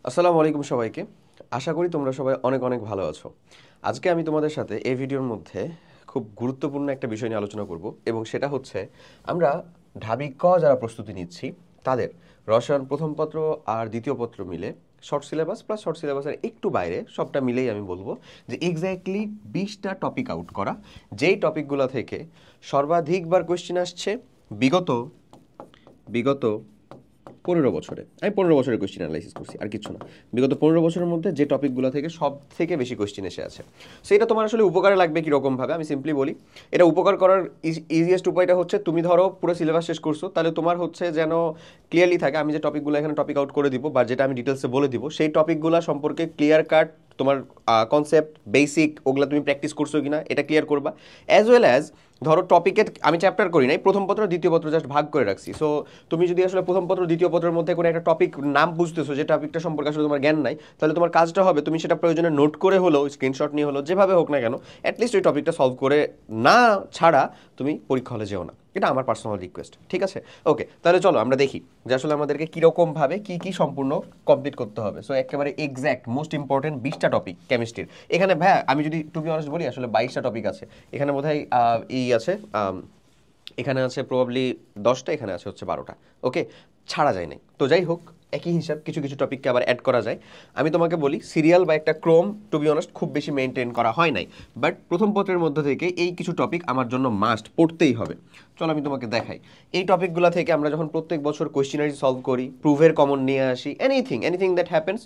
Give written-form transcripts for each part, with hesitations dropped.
আসসালামু আলাইকুম সবাইকে। আশা করি তোমরা সবাই অনেক অনেক ভালো আছো। আজকে আমি তোমাদের সাথে এই ভিডিওর মধ্যে খুব গুরুত্বপূর্ণ একটা বিষয় নিয়ে আলোচনা করব এবং সেটা হচ্ছে আমরা ঢাবি ক যারা প্রস্তুতি নিচ্ছি তাদের রসায়ন প্রথম পত্র আর দ্বিতীয় পত্র মিলে শর্ট সিলেবাস প্লাস শর্ট সিলেবাসের একটু বাইরে সবটা মিলেই আমি বলবো যে এক্স্যাক্টলি 20টা টপিক আউট করা, যেই টপিকগুলো থেকে সর্বাধিকবার কোয়েশ্চেন আসছে বিগত বিগত 15 বছরে। আমি 15 বছরের কোয়েশ্চেন অ্যানালাইসিস করছি, আর কিছু না। বিগত 15 বছরের মধ্যে যে টপিকগুলো থেকে সব থেকে বেশি কোয়েশ্চেন এসে আছে, সেটা তোমার আসলে উপকারে লাগবে কীরকমভাবে আমি সিম্পলি বলি। এটা উপকার করার ইজিয়েস্ট উপায়টা হচ্ছে, তুমি ধরো পুরো সিলেবাস শেষ করছো, তাহলে তোমার হচ্ছে যেন ক্লিয়ারলি থাকে আমি যে টপিকগুলো এখানে টপিক আউট করে দিব বা যেটা আমি ডিটেলসে বলে দিব সেই টপিকগুলো সম্পর্কে ক্লিয়ার কাট তোমার কনসেপ্ট বেসিক ওগুলো তুমি প্র্যাকটিস করছো কিনা এটা ক্লিয়ার করবা। অ্যাজ ওয়েল অ্যাজ ধরো টপিকের আমি চ্যাপ্টার করি নাই, প্রথম পত্র দ্বিতীয় পত্র জাস্ট ভাগ করে রাখছি। সো তুমি যদি আসলে প্রথম পত্র দ্বিতীয় পত্রের মধ্যে কোনো একটা টপিক নাম বুঝতেছো যে টপিকটা সম্পর্কে আসলে তোমার জ্ঞান নাই, তাহলে তোমার কাজটা হবে তুমি সেটা প্রয়োজনে নোট করে হলো, স্ক্রিনশট নিয়ে হলো, যেভাবে হোক না কেন অ্যাটলিস্ট ওই টপিকটা সলভ করে না ছাড়া তুমি পরীক্ষা হলে যেও না। এটা আমার পার্সোনাল রিকোয়েস্ট, ঠিক আছে? ওকে, তাহলে চলো আমরা দেখি যে আসলে আমাদেরকে কীরকমভাবে কী কী সম্পূর্ণ কমপ্লিট করতে হবে। সো একেবারে এক্স্যাক্ট মোস্ট ইম্পর্টেন্ট 20টা টপিক কেমিস্ট্রির। এখানে ভাইয়া আমি যদি টু বি অনেস্ট বলি আসলে 22টা টপিক আছে এখানে, বোধহয় আছে এখানে আছে প্রবাবলি 10টা, এখানে আছে হচ্ছে 12টা। ওকে, ছাড়া যায় নাই। তো যাই হোক, একই হিসাব কিছু কিছু টপিককে আবার অ্যাড করা যায়। আমি তোমাকে বলি সিরিয়াল বা একটা ক্রম টু বি অনেস্ট খুব বেশি মেনটেন করা হয় নাই, বাট প্রথম পত্রের মধ্যে থেকে এই কিছু টপিক আমার জন্য মাস্ট পড়তেই হবে। চলো আমি তোমাকে দেখাই। এই টপিকগুলো থেকে আমরা যখন প্রত্যেক বছর কোয়েশ্চেনারি সলভ করি, প্রুভের কমন নিয়ে আসি, এনিথিং এনিথিং দ্যাট হ্যাপেন্স,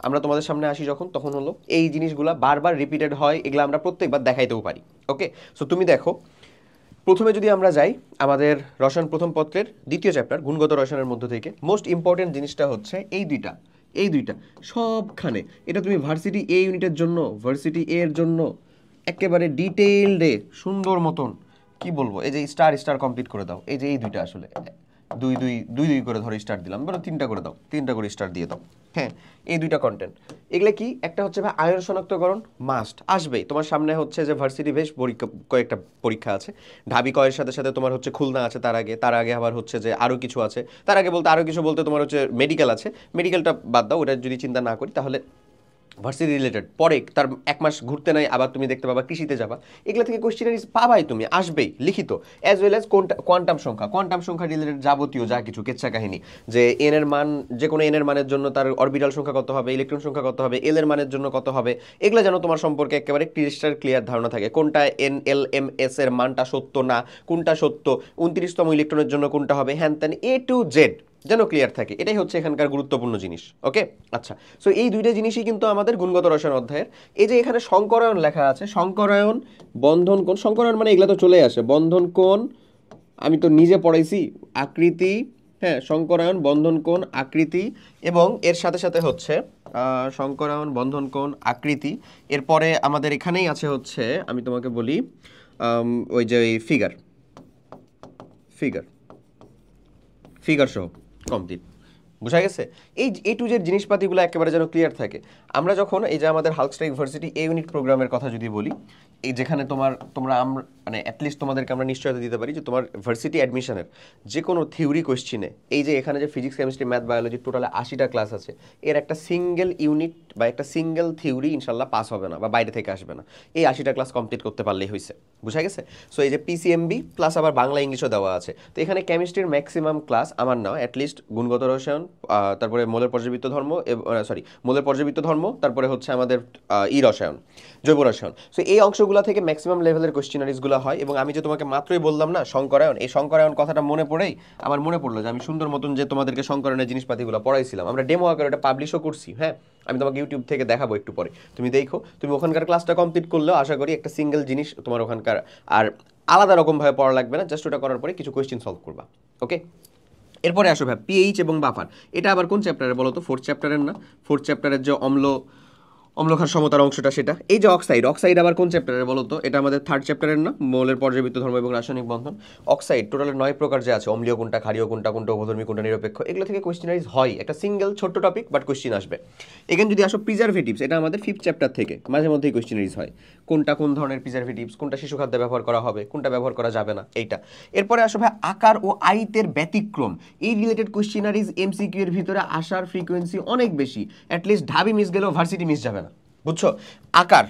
আমরা তোমাদের সামনে আসি যখন, তখন হলো এই জিনিসগুলো বারবার রিপিটেড হয়, এগুলো আমরা প্রত্যেকবার দেখাইতেও পারি। ওকে, সো তুমি দেখো, প্রথমে যদি আমরা যাই আমাদের রসায়ন প্রথম পত্রের দ্বিতীয় চ্যাপ্টার গুণগত রসায়নের মধ্য থেকে মোস্ট ইম্পর্টেন্ট জিনিসটা হচ্ছে এই দুইটা সবখানে। এটা তুমি ভার্সিটি এ ইউনিটের জন্য, ভার্সিটি এ এর জন্য একেবারে ডিটেইলডে সুন্দর মতন কি বলবো, এই যে স্টার স্টার কমপ্লিট করে দাও। এই যে এই দুইটা আসলে দুই দুই দুই দুই করে ধরো স্টার দিলাম, বলো তিনটা করে দাও, তিনটা করে স্টার দিয়ে দাও। হ্যাঁ, এই দুইটা কন্টেন্ট, এগুলো কি একটা হচ্ছে ভাই আয়ন শনাক্তকরণ মাস্ট আসবেই তোমার সামনে। হচ্ছে যে ভার্সিটি বেশ পরীক্ষা, কয়েকটা পরীক্ষা আছে। ঢাবি কয়ের সাথে সাথে তোমার হচ্ছে খুলনা আছে, তার আগে আবার হচ্ছে যে আরও কিছু আছে। আরও কিছু বলতে তোমার হচ্ছে মেডিকেল আছে। মেডিকেলটা বাদ দাও, ওটা যদি চিন্তা না করি তাহলে ভার্সিটি রিলেটেড পরে তার এক মাস ঘুরতে নাই আবার তুমি দেখতে পাবা কৃষিতে যাবা, এগুলো থেকে কোশ্চেনারিজ পাবাই তুমি, আসবেই লিখিত। অ্যাজ ওয়েল অ্যাজ কোয়ান্টাম সংখ্যা রিলেটেড যাবতীয় যা কিছু কেচ্ছা কাহিনী, যে এন এর মান, যে কোনো এন এর মানের জন্য তার অরবিটাল সংখ্যা কত হবে, ইলেকট্রন সংখ্যা কত হবে, এল এর মানের জন্য কত হবে, এগুলো যেন তোমার সম্পর্কে একেবারে ক্লিয়ার ধারণা থাকে। কোনটা এন এল এম এস এর মানটা সত্য না, কোনটা সত্য, 29তম ইলেকট্রনের জন্য কোনটা হবে, হ্যান ত্যান এ টু জেড যেন ক্লিয়ার থাকে, এটাই হচ্ছে এখানকার গুরুত্বপূর্ণ জিনিস। ওকে, আচ্ছা, সো এই দুইটা জিনিসই কিন্তু আমাদের গুণগত রসায়ন অধ্যায়ের। এই যে এখানে সংকরায়ন লেখা আছে, সংকরায়ন বন্ধন কোণ, সংকরায়ন মানে এগুলো তো চলে আসে, বন্ধন কোণ আমি তো নিজে পড়াইছি, আকৃতি, হ্যাঁ সংকরায়ন বন্ধন কোণ আকৃতি, এবং এর সাথে সাথে হচ্ছে সংকরায়ন বন্ধন কোণ আকৃতি। এরপরে আমাদের এখানেই আছে হচ্ছে, আমি তোমাকে বলি ওই যে ফিগার ফিগার ফিগার সহ কমপ্লিট। বোঝা গেছে? এই এ টু জেড জিনিসপাতিগুলো একেবারে যেন ক্লিয়ার থাকে। আমরা যখন এই যে আমাদের হালকস্টাইক ভার্সিটি এ ইউনিট প্রোগ্রামের কথা যদি বলি, এই যেখানে তোমরা মানে অ্যাটলিস্ট তোমাদেরকে আমরা নিশ্চয়তা দিতে পারি যে তোমার ভার্সিটি অ্যাডমিশনের যে কোনো থিওরি কোয়েশ্চিনে, এই যে এখানে যে ফিজিক্স কেমিস্ট্রি ম্যাথ বায়োলজি টোটালে 80টা ক্লাস আছে, এর একটা সিঙ্গেল ইউনিট বা একটা সিঙ্গেল থিওরি ইনশাল্লাহ পাস হবে না বা বাইরে থেকে আসবে না। এই 80টা ক্লাস কমপ্লিট করতে পারলেই হয়েছে। বুঝা গেছে? সো এই যে পিসিএমবি প্লাস আবার বাংলা ইংলিশও দেওয়া আছে। তো এখানে কেমিস্ট্রির ম্যাক্সিমাম ক্লাস আমার নাও অ্যাটলিস্ট গুণগত রসায়ন, তারপরে মোলের পর্যাবৃত্ত ধর্ম, তারপরে হচ্ছে আমাদের রসায়ন, জৈব রসায়ন। সো এই অংশগুলো থেকে ম্যাক্সিমাম লেভেলের কোশ্চেনারিজগুলো হয়। এবং আমি যে তোমাকে মাত্রই বললাম না সংকরায়ন, এই সংকরায়ন কথাটা মনে পড়েই আমার মনে পড়লো যে আমি সুন্দর মতন যে তোমাদেরকে সংকরায়নের জিনিসপাতিগুলো পড়াইছিলাম, আমরা ডেমো আকারে এটা পাবলিশও করছি। হ্যাঁ, আমি তোমাকে ইউটিউব থেকে দেখাবো একটু পরে, তুমি দেখো। তুমি ওখানকার ক্লাসটা কমপ্লিট করলেও আশা করি একটা সিঙ্গেল জিনিস তোমার ওখানকার আর আলাদা রকমভাবে পড়া লাগবে না, জাস্ট ওটা করার পরে কিছু কোয়েশ্চেন সলভ করবা। ওকে, এরপরে আসো ভাই পিএইচ এবং বাফার। এটা আবার কোন চ্যাপ্টারে বলো তো? ফোর্থ চ্যাপ্টারের না? ফোর্থ চ্যাপ্টারের যে অম্লক্ষার সমতার অংশটা সেটা। এই যে অক্সাইড, অক্সাইড আবার কোন চ্যাপ্টারের বলো তো? এটা আমাদের 3rd চ্যাপ্টারের না, মৌলের পর্যাবৃত্ত ধর্ম এবং রাসায়নিক বন্ধন। অক্সাইড টোটাল 9 প্রকার যে আছে, অম্লীয় কোনটা, ক্ষারীয় কোনটা, কোনটা উভধর্মী, কোনটা নিরপেক্ষ, এগুলো থেকে কোয়েশ্চেনারিজ হয়। একটা সিঙ্গেল ছোট্ট টপিক, বাট কোয়েশ্চেন আসবে। এখানে যদি আসো প্রিজারভেটিভস, এটা আমাদের 5th চ্যাপ্টার থেকে মাঝে মধ্যেই কোয়েশ্চেনারিজ হয়। কোনটা কোন ধরনের প্রিজারভেটিভস, কোনটা শিশু খাদ্যে ব্যবহার করা হবে, কোনটা ব্যবহার করা যাবে না, এইটা। এরপরে আসো ভাই আকার ও আয়িতের ব্যতিক্রম, এই রিলেটেড কোয়েশ্চেনারিজ এমসিকিউ এর ভিতরে আসার ফ্রিকোয়েন্সি অনেক বেশি। অ্যাটলিস্ট ঢাবি মিস গেলেও ভার্সিটি মিস যাবে না, বুঝছো? আকার,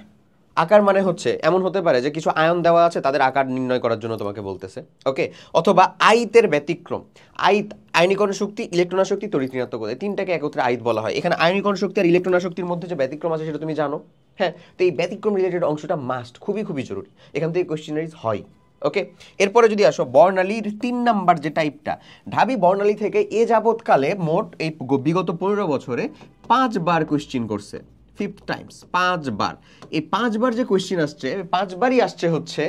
আকার মানে হচ্ছে এমন হতে পারে যে কিছু আয়ন দেওয়া আছে, তাদের আকার নির্ণয় করার জন্য তোমাকে বলতেছে, ওকে। অথবা আয়িতের ব্যতিক্রম, আয়িত আয়নীকরণ শক্তি, ইলেকট্রন শক্তি, তড়িৎ ঋণাত্মক, তিনটাকে একত্রে আয়িত বলা হয়। এখানে আয়নীকরণ শক্তি আর ইলেকট্রন শক্তির মধ্যে যে ব্যতিক্রম আছে সেটা তুমি জানো, হ্যাঁ। তো এই ব্যতিক্রম রিলেটেড অংশটা মাস্ট, খুবই খুবই জরুরি, এখান থেকে কোয়েশ্চেনারিজ হয়, ওকে। এরপরে যদি আসো বর্ণালীর 3 নাম্বার যে টাইপটা, ঢাবি বর্ণালী থেকে এ যাবৎকালে মোট এই বিগত 15 বছরে 5 বার কোয়েশ্চেন করছে, 5th টাইমস, 5 বার। এই 5 বার যে কোয়েশ্চেন আসছে, 5 বারই আসছে হচ্ছে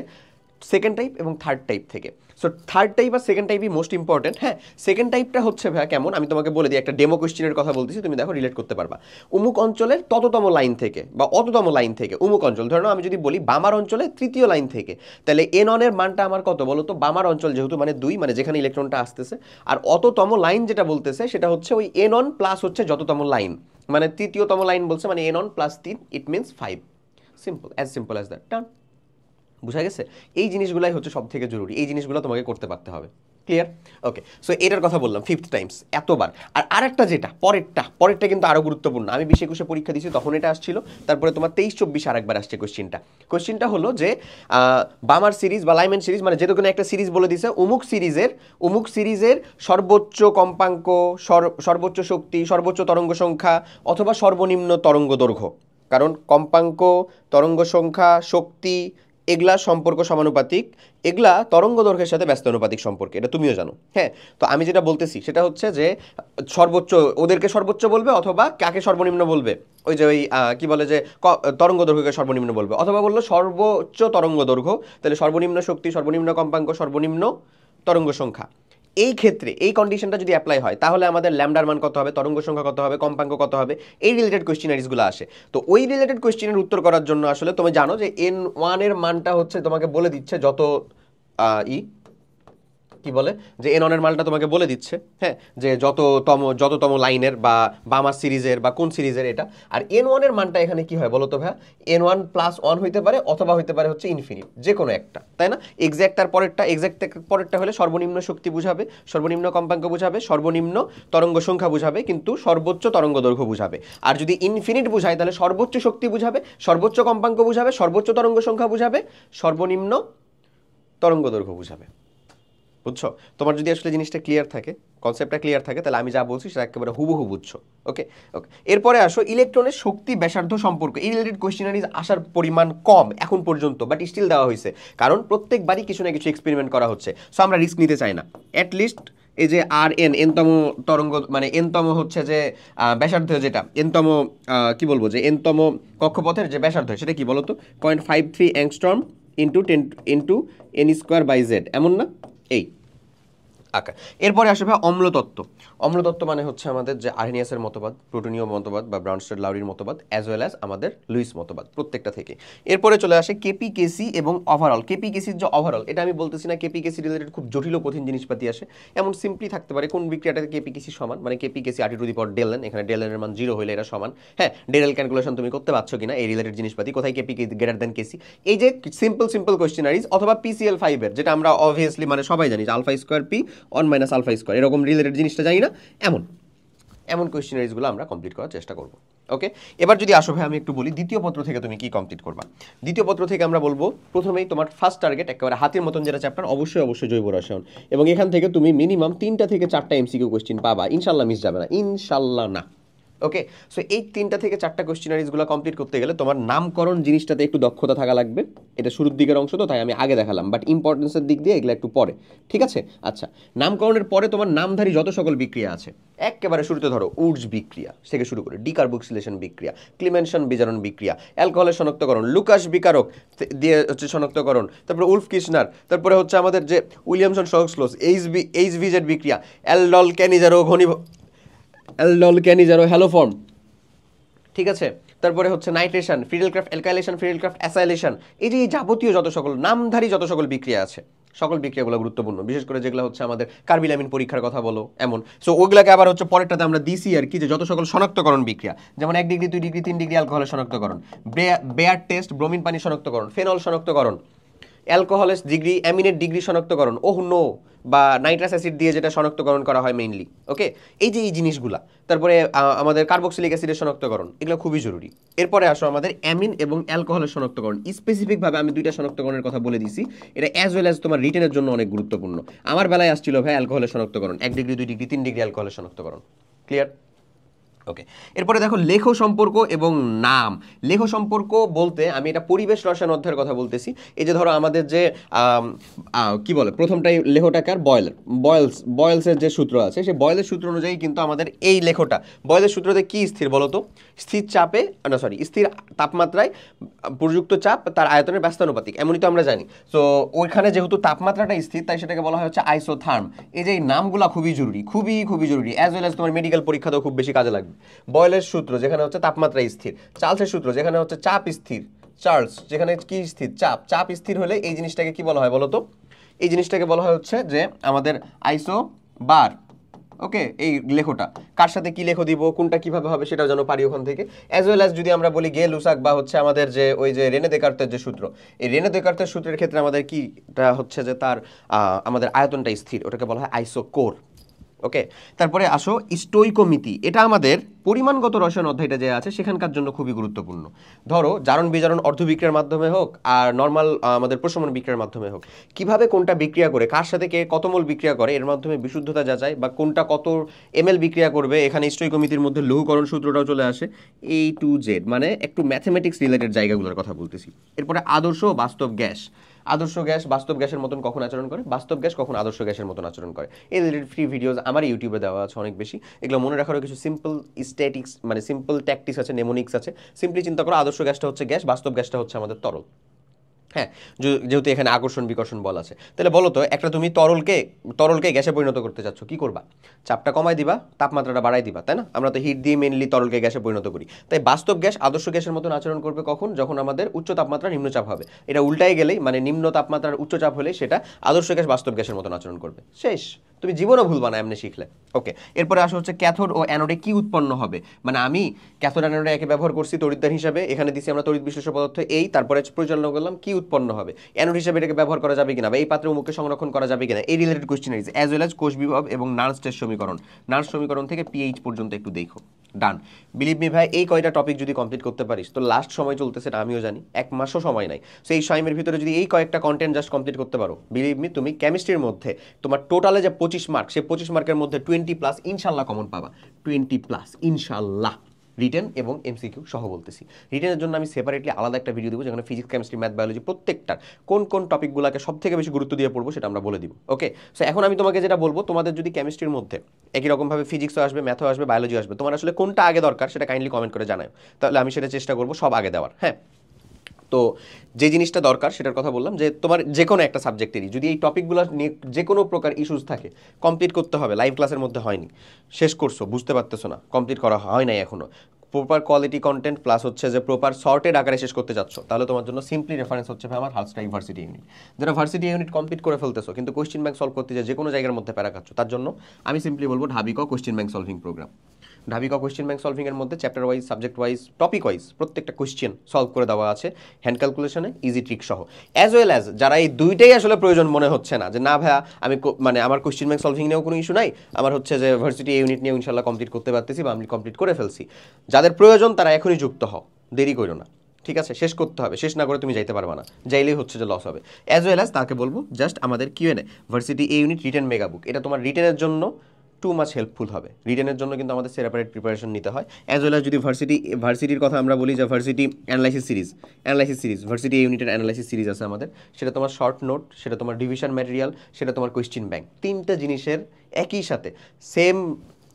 সেকেন্ড টাইপ এবং থার্ড টাইপ থেকে। সো থার্ড টাইপ আর সেকেন্ড টাইপই মোস্ট ইম্পর্টেন্ট, হ্যাঁ। সেকেন্ড টাইপটা হচ্ছে ভাইয়া কেমন, আমি তোমাকে বলে দিই, একটা ডেমো কোয়েশ্চেনের কথা বলতেছি, তুমি দেখো রিলেট করতে পারবা। অমুক অঞ্চলের তততম লাইন থেকে বা অততম লাইন থেকে, অমুক অঞ্চল ধরো আমি যদি বলি বামার অঞ্চলে 3য় লাইন থেকে, তাহলে এন এর মানটা আমার কত বলো তো? বামার অঞ্চল যেহেতু মানে 2, মানে যেখানে ইলেকট্রনটা আসতেছে, আর অততম লাইন যেটা বলতেছে সেটা হচ্ছে ওই এন প্লাস হচ্ছে যততম লাইন, মানে 3য়তম লাইন বলছে, মানে N plus 3, it means 5। Simple as that, done. বুঝা গেছে? এই জিনিসগুলাই হচ্ছে সব থেকে জরুরি, এই জিনিসগুলো তোমাকে করতে পারতে হবে, ক্লিয়ার? ওকে, সো এটার কথা বললাম 5th টাইমস, এতবার। আর আরেকটা যেটা পরেরটা কিন্তু আরও গুরুত্বপূর্ণ, আমি 20-21 পরীক্ষা দিয়েছি তখন এটা আসছিল, তারপরে তোমার 23-24 আরেকবার আসছে কোয়েশ্চেনটা হলো যে বামার সিরিজ বা লাইম্যান সিরিজ, মানে যে কোনো একটা সিরিজ বলে দিছে, অমুক সিরিজের সর্বোচ্চ কম্পাঙ্ক, সর্বোচ্চ শক্তি, সর্বোচ্চ তরঙ্গ সংখ্যা অথবা সর্বনিম্ন তরঙ্গ দৈর্ঘ্য, কারণ কম্পাঙ্ক, তরঙ্গ সংখ্যা, শক্তি এগুলা সম্পর্ক সমানুপাতিক, এগুলা তরঙ্গ দৈর্ঘ্যের সাথে ব্যস্তানুপাতিক সম্পর্কে, এটা তুমিও জানো, হ্যাঁ। তো আমি যেটা বলতেছি সেটা হচ্ছে যে সর্বোচ্চ, ওদেরকে সর্বোচ্চ বলবে অথবা কাকে সর্বনিম্ন বলবে, ওই যে ওই কি বলে যে তরঙ্গ দৈর্ঘ্যকে সর্বনিম্ন বলবে, অথবা বললো সর্বোচ্চ তরঙ্গ দৈর্ঘ্য, তাহলে সর্বনিম্ন শক্তি, সর্বনিম্ন কম্পাঙ্ক, সর্বনিম্ন তরঙ্গ সংখ্যা। এই ক্ষেত্রে এই কন্ডিশনটা যদি অ্যাপ্লাই হয় তাহলে আমাদের ল্যামডার মান কত হবে, তরঙ্গ সংখ্যা কত হবে, কম্পাঙ্ক কত হবে, এই রিলেটেড কোয়েশ্চেনারিজগুলো আসে। তো ওই রিলেটেড কোয়েশ্চেনের উত্তর করার জন্য আসলে তুমি জানো যে N1 এর মানটা হচ্ছে তোমাকে বলে দিচ্ছে যত কি বলে যে N1 এর মানটা তোমাকে বলে দিচ্ছে, হ্যাঁ, যে যততম লাইনের বা বামার সিরিজের বা কোন সিরিজের এটা। আর N1 এর মানটা এখানে কি হয় বলো তো ভাইয়া? N1 প্লাস 1 হইতে পারে অথবা হইতে পারে হচ্ছে ইনফিনিট, যে কোনো একটা, তাই না? এক্সাক্ট পরেরটা হলে সর্বনিম্ন শক্তি বুঝাবে, সর্বনিম্ন কম্পাঙ্ক বুঝাবে, সর্বনিম্ন তরঙ্গ সংখ্যা বুঝাবে, কিন্তু সর্বোচ্চ তরঙ্গ দৈর্ঘ্য বুঝাবে। আর যদি ইনফিনিট বুঝায় তাহলে সর্বোচ্চ শক্তি বুঝাবে, সর্বোচ্চ কম্পাঙ্ক বুঝাবে, সর্বোচ্চ তরঙ্গ সংখ্যা বুঝাবে, সর্বনিম্ন তরঙ্গ দৈর্ঘ্য বুঝাবে। বুঝছো? তোমার যদি আসলে জিনিসটা ক্লিয়ার থাকে, কনসেপ্টটা ক্লিয়ার থাকে, তাহলে আমি যা বলছি সেটা একেবারে হুবহু বুঝছো, ওকে। এরপরে আসো ইলেকট্রনের শক্তি ব্যাসার্ধ সম্পর্ক, এই রিলেটেড কোয়েশ্চেনারিজ আসার পরিমাণ কম এখন পর্যন্ত, বাট স্টিল দেওয়া হয়েছে, কারণ প্রত্যেকবারই কিছু না কিছু এক্সপেরিমেন্ট করা হচ্ছে, সো আমরা রিস্ক নিতে চাই না। অ্যাটলিস্ট এই যে আর এনতম তরঙ্গ, মানে এনতম হচ্ছে যে ব্যাসার্ধ, যেটা এনতম কি বলবো, যে এনতম কক্ষপথের যে ব্যাসার্ধ সেটা কি বলতো? 0.53 অ্যাংস্ট্রম ইন্টু n²/z, এমন না? এই আঁকা। এরপরে আসবে অম্লতত্ত্ব। অম্লতত্ত্ব মানে হচ্ছে আমাদের যে আর্হেনিয়াসের মতবাদ, প্লুটোনীয় মতবাদ বা ব্রাউনস্টেড লাউরির মতবাদ, অ্যাজ ওয়েল অ্যাজ আমাদের লুইস মতবাদ, প্রত্যেকটা থেকে। এরপরে চলে আসে কেপি কেসি এবং ওভারঅল। কেপি কেসির যে ওভারঅল, এটা আমি বলতেছি না কেপি কেসি রিলেটেড খুব জটিল ও কঠিন জিনিসপাতি আসে, এমন সিম্পলি থাকতে পারে কোন বিক্রিয়াটাতে কেপি কেসি সমান, মানে কেপি কেসি r⁴ এখানে ডেল এর মান 0 হলে এটা সমান, হ্যাঁ। ডেল ক্যালকুলেশন তুমি করতে পারছো কিনা এই রিলেটেড জিনিসপাতি, কোথায় কেপি গ্রেটার দেন কেসি, এই যে সিম্পল কোয়েশ্চেনারিজ, অথবা PCl5 এর, যেটা আমরা অবভিয়াসলি মানে সবাই জানি α² p 1 - α², এরকম রিলেটেড জিনিসটা জানি না, এমন কোয়েশ্চেনারিজগুলো আমরা কমপ্লিট করার চেষ্টা করব, ওকে। এবার যদি আসো ভাই আমি একটু বলি দ্বিতীয় পত্র থেকে তুমি কি কমপ্লিট করবা। দ্বিতীয় পত্র থেকে আমরা বলবো প্রথমেই তোমার ফার্স্ট টার্গেট একেবারে হাতের মতন যেটা চ্যাপ্টার, অবশ্যই জৈব রসায়ন, এবং এখান থেকে তুমি মিনিমাম 3টা থেকে 4টা এমসিকিউ কোয়েশ্চেন পাবা, ইনশাল্লাহ মিস যাবে না, ইনশাল্লাহ না, ওকে। সো এই 3টা থেকে 4টা কোয়েশ্চেনারিজগুলো কমপ্লিট করতে গেলে তোমার নামকরণ জিনিসটাতে একটু দক্ষতা থাকা লাগবে, এটা শুরুর দিকের অংশ তো তাই আমি আগে দেখালাম, বাট ইম্পর্টেন্সের দিক দিয়ে এগুলো একটু পরে, ঠিক আছে? আচ্ছা, নামকরণের পরে তোমার নামধারী যত সকল বিক্রিয়া আছে, একেবারে শুরুতে ধরো উডস বিক্রিয়া থেকে শুরু করে ডিকার্বক্সিলেশন বিক্রিয়া, ক্লিমেনশন বিজারণ বিক্রিয়া, অ্যালকোহলের শনাক্তকরণ, লুকাস বিকারক দিয়ে হচ্ছে শনাক্তকরণ, তারপরে উলফ কিশনার, তারপরে হচ্ছে আমাদের যে উইলিয়ামসন সহক্সলোজ, এইচভিজেড বিক্রিয়া, অ্যালডল ক্যানিজারো হ্যালোফর্ম, ঠিক আছে। তারপরে হচ্ছে নাইট্রেশন, ফ্রিডেলক্রাফট অ্যালকাইলেশন, ফ্রিডেলক্রাফট অ্যাসাইলেশন, এই যে এই যাবতীয় যত সকল নামধারী যত সকল বিক্রিয়া আছে, সকল বিক্রিয়াগুলো গুরুত্বপূর্ণ, বিশেষ করে যেগুলো হচ্ছে আমাদের কার্বিলামিন পরীক্ষার কথা বলো এমন। সো ওইগুলোকে আবার হচ্ছে পরেরটাতে আমরা দিছি আর কি, যে যত সকল শনাক্তকরণ বিক্রিয়া, যেমন 1 ডিগ্রি 2 ডিগ্রি 3 ডিগ্রি অ্যালকোহলের শনাক্তকরণ, বেয়ার টেস্ট, ব্রোমিন পানি শনাক্তকরণ, ফেনল শনাক্তকরণ, অ্যালকোহলের ডিগ্রি, অ্যামিনের ডিগ্রি শনাক্তকরণ, ওহ নো, বা নাইট্রাস অ্যাসিড দিয়ে যেটা শনাক্তকরণ করা হয় মেইনলি। ওকে, এই যে এই জিনিসগুলা, তারপরে আমাদের কার্বক্সিলিক অ্যাসিডের শনাক্তকরণ, এগুলো খুবই জরুরি। এরপরে আসো আমাদের অ্যামিন এবং অ্যালকোহলের শনাক্তকরণ। স্পেসিফিকভাবে আমি 2টা শনাক্তকরণের কথা বলে দিছি, এটা অ্যাজ ওয়েল অ্যাজ তোমার রিটেনের জন্য অনেক গুরুত্বপূর্ণ। আমার বেলায় আসছিল ভাই অ্যালকোহলের শনাক্তকরণ, 1 ডিগ্রি 2 ডিগ্রি 3 ডিগ্রি অ্যালকোহলের শনাক্তকরণ। ক্লিয়ার? ওকে, এরপরে দেখো লেখ সম্পর্ক এবং নাম। লেখ সম্পর্ক বলতে আমি এটা পরিবেশ রসায়ন অধ্যায়ের কথা বলতেছি। এই যে ধরো আমাদের যে কি বলে, প্রথমটাই লেখটাকার বয়েলসের যে সূত্র আছে, সেই বয়েলের সূত্র অনুযায়ী কিন্তু আমাদের এই লেখটা, বয়েলের সূত্রতে কি স্থির বলো তো? স্থির চাপে, না সরি, স্থির তাপমাত্রায় প্রযুক্ত চাপ তার আয়তনের ব্যস্তানুপাতিক, এমনই তো আমরা জানি। তো ওইখানে যেহেতু তাপমাত্রাটা স্থির, তাই সেটাকে বলা হয় হচ্ছে আইসোথার্ম। এই যে এই নামগুলা খুবই জরুরি, খুবই খুবই জরুরি, অ্যাজ ওয়েল অ্যাজ তোমার মেডিকেল পরীক্ষাতেও খুব বেশি কাজে লাগবে। বয়েলের সূত্র যেখানে হচ্ছে তাপমাত্রা স্থির, চার্লসের সূত্র যেখানে হচ্ছে চাপ স্থির, চার্লস যেখানে কি স্থির, চাপ স্থির হলে এই জিনিসটাকে কি বলা হয় বলো তো? এই জিনিসটাকে বলা হয় হচ্ছে যে আমাদের আইসো বার। ওকে, এই লেখটা কার সাথে কি লেখ দিব, কোনটা কিভাবে হবে সেটাও যেন পারি ওখান থেকে। অ্যাজ ওয়েল অ্যাজ যদি আমরা বলি গে লুসাক বা হচ্ছে আমাদের যে ওই যে রেনে দেকার্তের যে সূত্র, এই রেনে দেকার্তের সূত্রের ক্ষেত্রে আমাদের কিটা হচ্ছে যে তার আমাদের আয়তনটা স্থির, ওটাকে বলা হয় আইসোকোর। ওকে, তারপরে আসো স্টোইকোমিতি। এটা আমাদের পরিমাণগত রসায়ন অধ্যায়টা যে আছে সেখানকার জন্য খুবই গুরুত্বপূর্ণ। ধরো জারণ বিজারণ অর্ধবিক্রিয়ার মাধ্যমে হোক আর নর্মাল আমাদের প্রশমন বিক্রিয়ার মাধ্যমে হোক, কিভাবে কোনটা বিক্রিয়া করে, কার সাথে কে কত মোল বিক্রিয়া করে, এর মাধ্যমে বিশুদ্ধতা যাচাই, বা কোনটা কত এমএল বিক্রিয়া করবে, এখানে স্টোইকোমিতির মধ্যে লঘুকরণ সূত্রটাও চলে আসে। A to Z, মানে একটু ম্যাথমেটিক্স রিলেটেড জায়গাগুলোর কথা বলতেছি। এরপরে আদর্শ ও বাস্তব গ্যাস। আদর্শ গ্যাস বাস্তব গ্যাসের মতন কখন আচরণ করে, বাস্তব গ্যাস কখন আদর্শ গ্যাসের মতন আচরণ করে, এই রিলেটেড ফ্রি ভিডিওস আমার ইউটিউবে দেওয়া আছে অনেক বেশি। এগুলো মনে রাখারও কিছু সিম্পল স্ট্যাটিক্স, মানে সিম্পল ট্যাকটিক্স আছে, নেমোনিক্স আছে। সিম্পলি চিন্তা করো, আদর্শ গ্যাসটা হচ্ছে গ্যাস, বাস্তব গ্যাসটা হচ্ছে আমাদের তরল। হ্যাঁ, যেহেতু এখানে আকর্ষণ বিকর্ষণ বল আছে, তাহলে বলো তো, একটা তুমি তরলকে গ্যাসে পরিণত করতে চাচ্ছ, কি করবা? চাপটা কমাই দিবা, তাপমাত্রাটা বাড়াই দিবা, তাই না? আমরা তো হিট দিয়ে মেইনলি তরলকে গ্যাসে পরিণত করি। তাই বাস্তব গ্যাস আদর্শ গ্যাসের মতন আচরণ করবে কখন? যখন আমাদের উচ্চ তাপমাত্রা নিম্নচাপ হবে। এটা উল্টাই গেলেই, মানে নিম্ন তাপমাত্রার উচ্চ চাপ হলে সেটা আদর্শ গ্যাস বাস্তব গ্যাসের মতন আচরণ করবে। শেষ, তুমি জীবনও ভুলবা না এমনি শিখলে। ওকে, এরপরে আসা হচ্ছে ক্যাথোড ও অ্যানোডে কি উৎপন্ন হবে। মানে আমি ক্যাথোড অ্যানোডে একে ব্যবহার করছি তড়িৎদ্বার হিসাবে, এখানে দিছি আমরা তড়িৎ বিশ্লেষ্য পদার্থ এই, তারপরে পরিচালনা করলাম কি উৎপন্ন হবে, অ্যানোড হিসাবে এটাকে ব্যবহার করা যাবে কিনা, বা এই পাত্রে উমুককে সংরক্ষণ করা যাবে কিনা, এই রিলেটেড কোয়েশ্চেনারিজ অ্যাজ ওয়েল অ্যাজ কোষ বিভব এবং নার্স সমীকরণ। নার্স সমীকরণ থেকে পিএইচ পর্যন্ত একটু দেখো। ডান, বিলিভ মি ভাই, এই কয়টা টপিক যদি কমপ্লিট করতে পারিস, তো লাস্ট সময় চলতেছে এটা আমিও জানি, 1 মাসও সময় নাই, সো এই টাইমের ভিতরে যদি এই কয়েকটা কন্টেন্ট জাস্ট কমপ্লিট করতে পারো, বিলিভ মি তুমি কেমিস্ট্রির মধ্যে তোমার টোটালে যে 25 মার্ক, সেই 25 মার্কের মধ্যে 20+ ইনশাল্লাহ কমন পাবা, 20+ ইনশাল্লাহ। রিটেন এবং এমসিকিউ সহ বলতেছি। রিটেনের জন্য আমি সেপারেটলি আলাদা একটা ভিডিও দেবো, যেখানে ফিজিক্স, কেমিস্ট্রি, ম্যাথ, বায়োলজি প্রত্যেকটার কোন কোন টপিকগুলোকে সব থেকে বেশি গুরুত্ব দিয়ে পড়বো সেটা আমরা বলে দিব। ওকে, সো এখন আমি তোমাকে যেটা বলবো, তোমাদের যদি কেমিস্ট্রির মধ্যে একই রকমভাবে ফিজিক্সও আসবে, ম্যাথও আসবে, বায়োলজি আসবে, তোমার আসলে কোনটা আগে দরকার সেটা কাইন্ডলি কমেন্ট করে জানাও, তাহলে আমি সেটা চেষ্টা করবো সব আগে দেওয়ার। হ্যাঁ, তো যে জিনিসটা দরকার সেটার কথা বললাম, যে তোমার যে কোনো একটা সাবজেক্টেরই যদি এই টপিকগুলো নিয়ে যে কোনো প্রকার ইস্যুস থাকে, কমপ্লিট করতে হবে। লাইভ ক্লাসের মধ্যে হয়নি, শেষ করছো, বুঝতে পারতেছো না, কমপ্লিট করা হয় নাই এখনো, প্রপার কোয়ালিটি কন্টেন্ট প্লাস হচ্ছে যে প্রপার সর্টেড আকারে শেষ করতে যাচ্ছ, তাহলে তোমার জন্য সিম্পলি রেফারেন্স হচ্ছে আমার হালস্টাইন ভার্সিটি ইউনিট। যারা ভার্সিটি ইউনিট কমপ্লিট করে ফেলতেছো কিন্তু কোয়েশ্চেন ব্যাংক সলভ করতে যে কোনো জায়গার মধ্যে প্যারা খাচ্ছ, তার জন্য আমি সিম্পলি বলবো ঢাবিক কোয়েশ্চেন ব্যাংক সলভিং প্রোগ্রাম। ঢাবিক কোয়েশ্চেন ব্যাংক সলভিং এর মধ্যে chapter wise, subject wise, topic wise প্রত্যেকটা কোয়েশ্চেন সলভ করে দেওয়া আছে, হ্যান্ড ক্যালকুলেশনে, ইজি ট্রিক সহ। অ্যাজ ওয়েল অ্যাজ যারা এই দুইটাই আসলে প্রয়োজন মনে হচ্ছে না, যে না ভাইয়া আমি মানে আমার কোয়েশ্চেন ব্যাংক সলভিং নিয়েও কোনো ইস্যু নাই, আমার হচ্ছে যে ভার্সিটি ইউনিট নিয়ে ইনশাল্লাহ কমপ্লিট করতে পারতেছি বা আমি কমপ্লিট করে ফেলছি, যাদের প্রয়োজন তারা এখনই যুক্ত হও, দেরি করো না। ঠিক আছে, শেষ করতে হবে, শেষ না করে তুমি যাইতে পারবে না, যাইলেই হচ্ছে যে লস হবে। অ্যাজ ওয়েল অ্যাজ তাকে বলবো জাস্ট আমাদের Q N A varsity A unit written mega book, এটা তোমার রিটেনের জন্য টু মাচ হেল্পফুল হবে। রিটেনের জন্য কিন্তু আমাদের সেপারেট প্রিপারেশন নিতে হয়। অ্যাজ ওয়েল অ্যাজ যদি ভার্সিটির কথা আমরা বলি, যে ভার্সিটি অ্যানালাইসিস সিরিজ, ভার্সিটি ইউনিটের অ্যানালাইসিস সিরিজ আছে আমাদের, সেটা তোমার শর্ট নোট, সেটা তোমার ডিভিশন ম্যাটেরিয়াল, সেটা তোমার কোয়েশ্চেন ব্যাংক, তিনটা জিনিসের একই সাথে সেম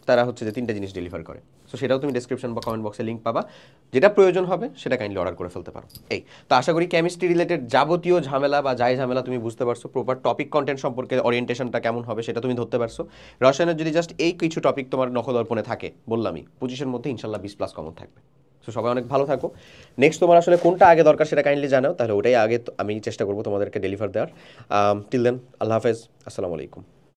তারা হচ্ছে যে তিনটা জিনিস ডেলিভার করে। সো সেটাও তুমি ডেসক্রিপশন বা কমেন্ট বক্সে লিঙ্ক পাবা, যেটা প্রয়োজন হবে সেটা কাইন্ডলি অর্ডার করে ফেলতে পারো। এই তো আশা করি কেমিস্ট্রি রিলেটেড যাবতীয় ঝামেলা বা যাই ঝামেলা তুমি বুঝতে পারছো, প্রপার টপিক কন্টেন্ট সম্পর্কে ওরিয়েন্টেশনটা কেমন হবে সেটা তুমি ধরতে পারছো। রসায়নের যদি জাস্ট এই কিছু টপিক তোমার নখদর্পণে থাকে, বললামই 25-এর মধ্যে ইনশাল্লাহ 20+ কমন থাকবে। সো সবাই অনেক ভালো থাকো। নেক্সট তোমার আসলে কোনটা আগে দরকার সেটা কাইন্ডলি জানাও, তাহলে ওটাই আগে আমি চেষ্টা করবো তোমাদেরকে ডেলিভার দেওয়ার। টিল দেন, আল্লাহ হাফেজ, আসসালামু আলাইকুম।